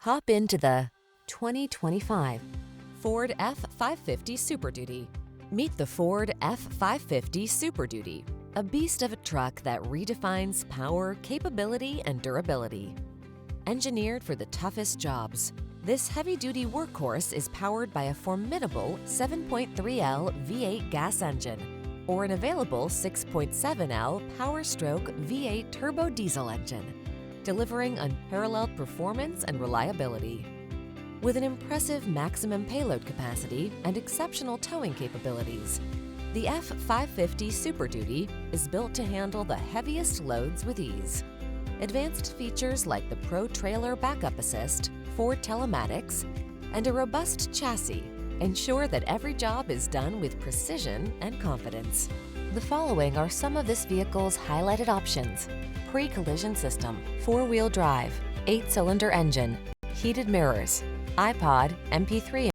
Hop into the 2025 Ford F-550 Super Duty. Meet the Ford F-550 Super Duty, a beast of a truck that redefines power, capability, and durability. Engineered for the toughest jobs, this heavy-duty workhorse is powered by a formidable 7.3L V8 gas engine or an available 6.7L Power Stroke V8 turbo diesel engine, delivering unparalleled performance and reliability. With an impressive maximum payload capacity and exceptional towing capabilities, the F-550 Super Duty is built to handle the heaviest loads with ease. Advanced features like the Pro Trailer Backup Assist, Ford Telematics, and a robust chassis ensure that every job is done with precision and confidence. The following are some of this vehicle's highlighted options: pre-collision system, 4-wheel drive, 8-cylinder engine, heated mirrors, iPod, MP3